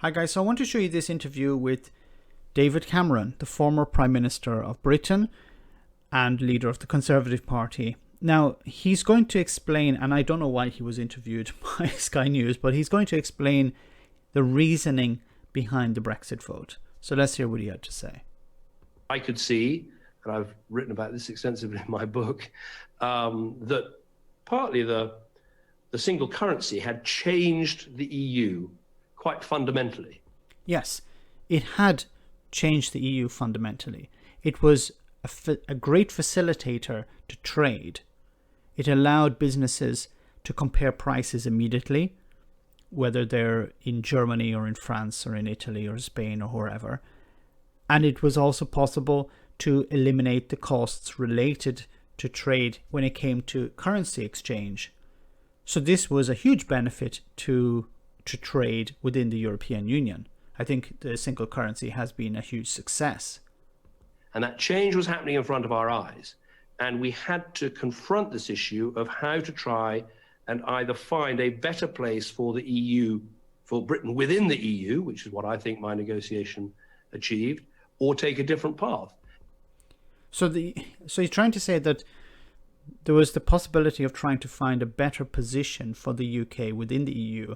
Hi guys, so I want to show you this interview with David Cameron, the former Prime Minister of Britain and leader of the Conservative Party. Now, he's going to explain, and I don't know why he was interviewed by Sky News, but he's going to explain the reasoning behind the Brexit vote. So let's hear what he had to say. I could see, and I've written about this extensively in my book, that partly the single currency had changed the EU quite fundamentally. Yes, it had changed the EU fundamentally. It was a great facilitator to trade. It allowed businesses to compare prices immediately, whether they're in Germany or in France or in Italy or Spain or wherever. And it was also possible to eliminate the costs related to trade when it came to currency exchange. So this was a huge benefit to trade within the European Union. I think the single currency has been a huge success. And that change was happening in front of our eyes. And we had to confront this issue of how to try and either find a better place for the EU, for Britain within the EU, which is what I think my negotiation achieved, or take a different path. So he's trying to say that there was the possibility of trying to find a better position for the UK within the EU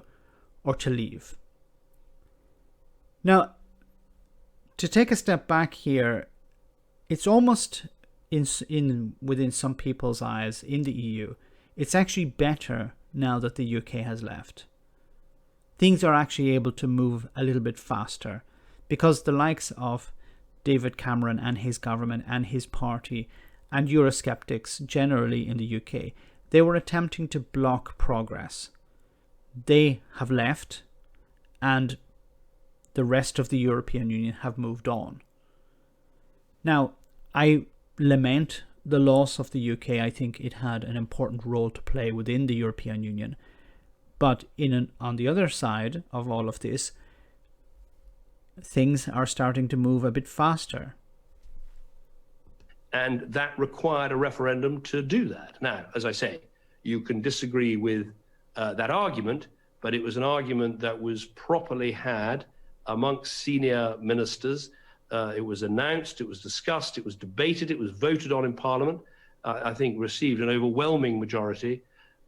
or to leave. Now, to take a step back here, it's almost within some people's eyes in the EU, it's actually better now that the UK has left. Things are actually able to move a little bit faster because the likes of David Cameron and his government and his party and Eurosceptics generally in the UK, they were attempting to block progress. They have left and the rest of the European Union have moved on. Now, I lament the loss of the UK. I think it had an important role to play within the European Union. But on the other side of all of this, things are starting to move a bit faster. And that required a referendum to do that. Now, as I say, you can disagree with that argument, but it was an argument that was properly had amongst senior ministers. It was announced, it was discussed, it was debated, it was voted on in Parliament. I think received an overwhelming majority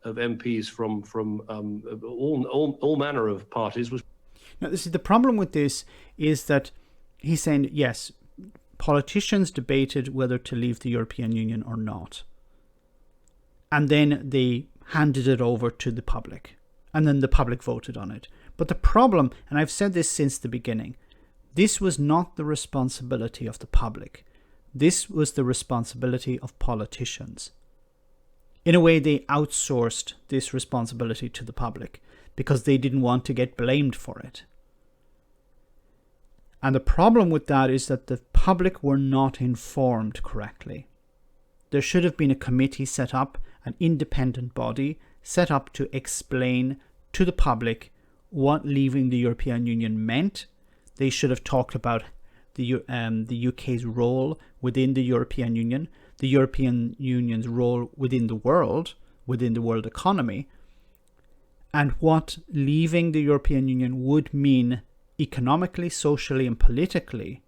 of MPs from all manner of parties. Now, this is the problem with this is that he's saying, yes, politicians debated whether to leave the European Union or not. And then they handed it over to the public. And then the public voted on it. But the problem, and I've said this since the beginning, this was not the responsibility of the public. This was the responsibility of politicians. In a way, they outsourced this responsibility to the public because they didn't want to get blamed for it. And the problem with that is that the public were not informed correctly. There should have been a committee set up, an independent body set up to explain to the public what leaving the European Union meant. They should have talked about the UK's role within the European Union, the European Union's role within the world economy, and what leaving the European Union would mean economically, socially, and politically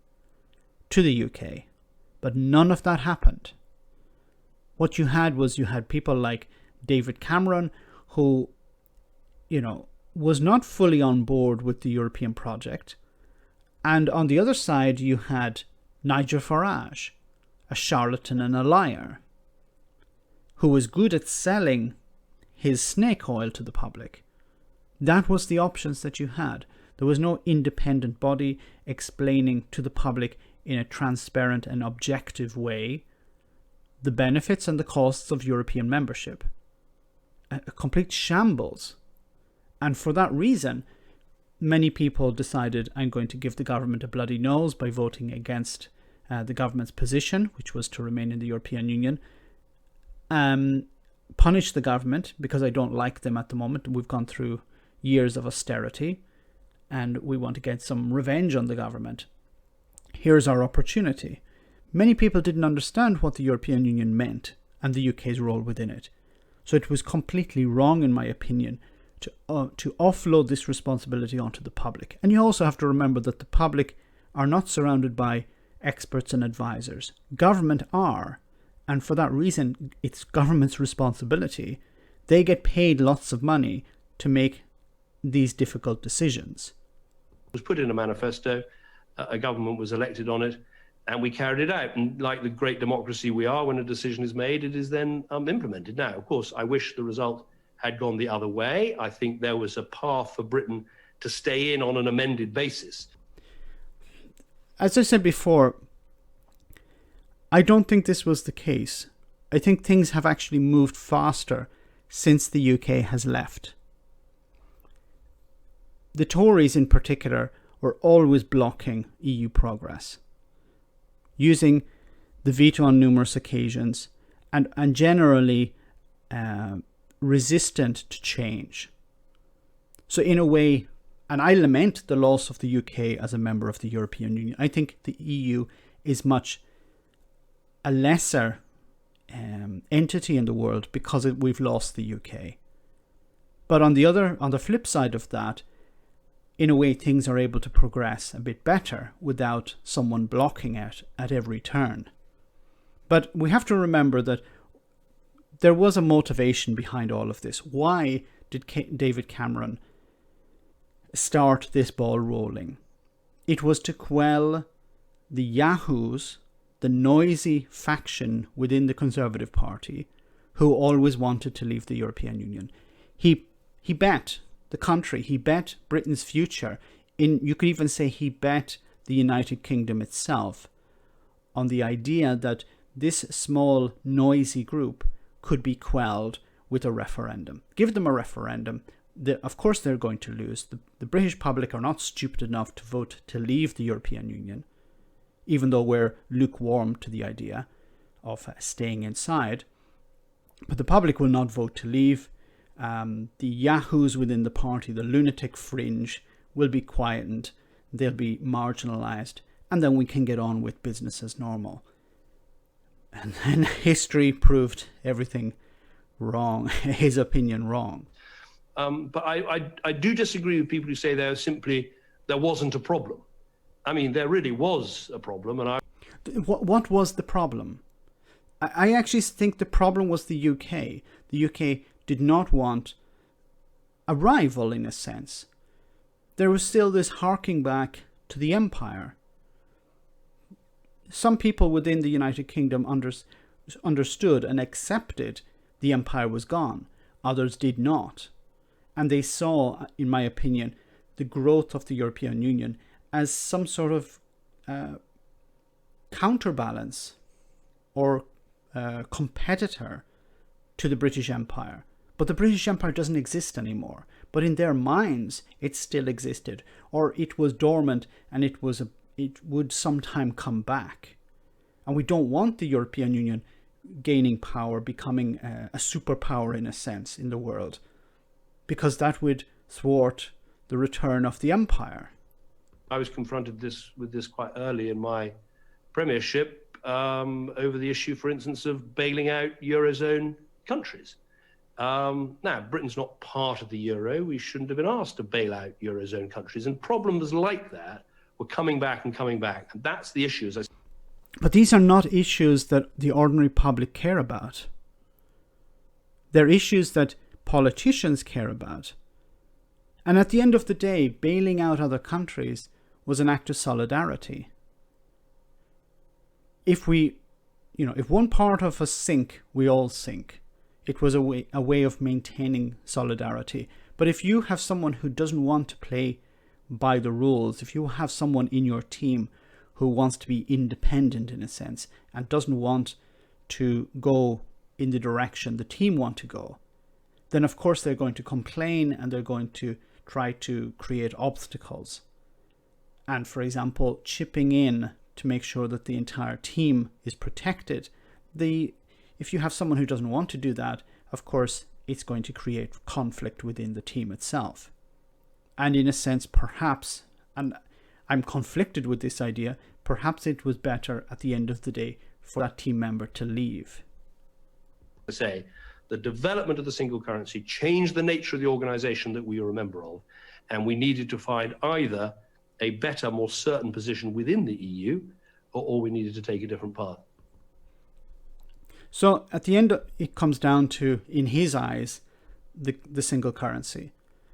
to the UK. But none of that happened. What you had people like David Cameron, who, was not fully on board with the European project. And on the other side, you had Nigel Farage, a charlatan and a liar, who was good at selling his snake oil to the public. That was the options that you had. There was no independent body explaining to the public in a transparent and objective way the benefits and the costs of European membership. A complete shambles. And for that reason, many people decided, I'm going to give the government a bloody nose by voting against the government's position, which was to remain in the European Union. Punish the government because I don't like them at the moment. We've gone through years of austerity and we want to get some revenge on the government. Here's our opportunity. Many people didn't understand what the European Union meant and the UK's role within it. So it was completely wrong, in my opinion, to offload this responsibility onto the public. And you also have to remember that the public are not surrounded by experts and advisors. Government are, and for that reason, it's government's responsibility. They get paid lots of money to make these difficult decisions. It was put in a manifesto, a government was elected on it, and we carried it out. And like the great democracy we are, when a decision is made, it is then implemented. Now, of course, I wish the result had gone the other way. I think there was a path for Britain to stay in on an amended basis. As I said before, I don't think this was the case. I think things have actually moved faster since the UK has left. The Tories in particular were always blocking EU progress, using the veto on numerous occasions and generally resistant to change. So in a way, and I lament the loss of the UK as a member of the European Union. I think the EU is much a lesser entity in the world because we've lost the UK. But on the flip side of that, in a way things are able to progress a bit better without someone blocking it at every turn. But we have to remember that there was a motivation behind all of this. Why did David Cameron start this ball rolling? It was to quell the yahoos, the noisy faction within the Conservative Party, who always wanted to leave the European Union. He bet the country, he bet Britain's future, you could even say he bet the United Kingdom itself on the idea that this small, noisy group could be quelled with a referendum. Give them a referendum. Of course they're going to lose. The British public are not stupid enough to vote to leave the European Union, even though we're lukewarm to the idea of staying inside. But the public will not vote to leave. The yahoos within the party, the lunatic fringe, will be quietened. They'll be marginalised. And then we can get on with business as normal. And then history proved everything wrong, his opinion wrong. But I do disagree with people who say there wasn't a problem. I mean, there really was a problem. And What was the problem? I actually think the problem was the UK. The UK did not want a rival, in a sense. There was still this harking back to the empire. Some people within the United Kingdom understood and accepted the empire was gone. Others did not. And they saw, in my opinion, the growth of the European Union as some sort of counterbalance or competitor to the British Empire. But the British Empire doesn't exist anymore. But in their minds, it still existed. Or it was dormant and it would sometime come back. And we don't want the European Union gaining power, becoming a superpower in a sense in the world, because that would thwart the return of the empire. I was confronted with this quite early in my premiership over the issue, for instance, of bailing out Eurozone countries. Now, Britain's not part of the Euro. We shouldn't have been asked to bail out Eurozone countries. And problems like that were coming back and coming back. And that's the issue. But these are not issues that the ordinary public care about. They're issues that politicians care about. And at the end of the day, bailing out other countries was an act of solidarity. If one part of us sink, we all sink. It was a way of maintaining solidarity. But if you have someone who doesn't want to play by the rules, if you have someone in your team who wants to be independent in a sense and doesn't want to go in the direction the team want to go, then of course they're going to complain and they're going to try to create obstacles. And for example, chipping in to make sure that the entire team is protected. If you have someone who doesn't want to do that, of course, it's going to create conflict within the team itself. And in a sense, perhaps, and I'm conflicted with this idea, perhaps it was better at the end of the day for that team member to leave. I say the development of the single currency changed the nature of the organization that we were a member of, and we needed to find either a better, more certain position within the EU, or we needed to take a different path. So at the end, it comes down to, in his eyes, the single currency.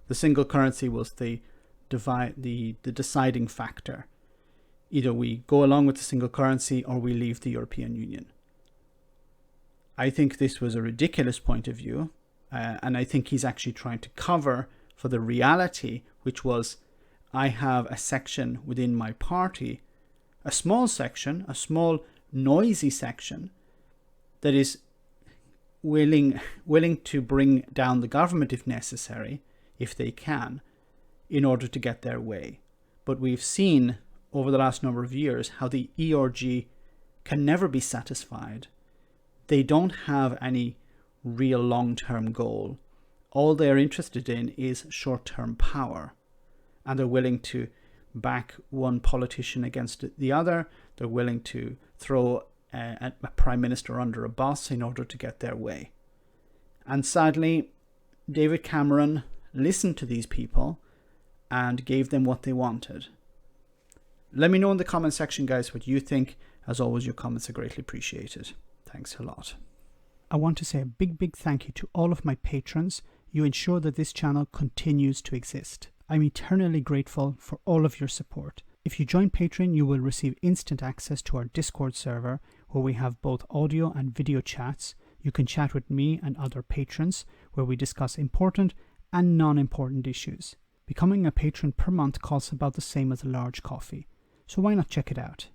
The single currency was the deciding factor. Either we go along with the single currency or we leave the European Union. I think this was a ridiculous point of view, and I think he's actually trying to cover for the reality, which was, I have a section within my party, a small section, a small noisy section, that is willing to bring down the government if necessary, if they can, in order to get their way. But we've seen over the last number of years how the ERG can never be satisfied. They don't have any real long-term goal. All they're interested in is short-term power. And they're willing to back one politician against the other. They're willing to throw a prime minister under a bus in order to get their way. And sadly, David Cameron listened to these people and gave them what they wanted. Let me know in the comment section, guys, what you think. As always, your comments are greatly appreciated. Thanks a lot. I want to say a big thank you to all of my patrons. You ensure that this channel continues to exist. I'm eternally grateful for all of your support. If you join Patreon, you will receive instant access to our Discord server, where we have both audio and video chats. You can chat with me and other patrons, where we discuss important and non-important issues. Becoming a patron per month costs about the same as a large coffee, so why not check it out?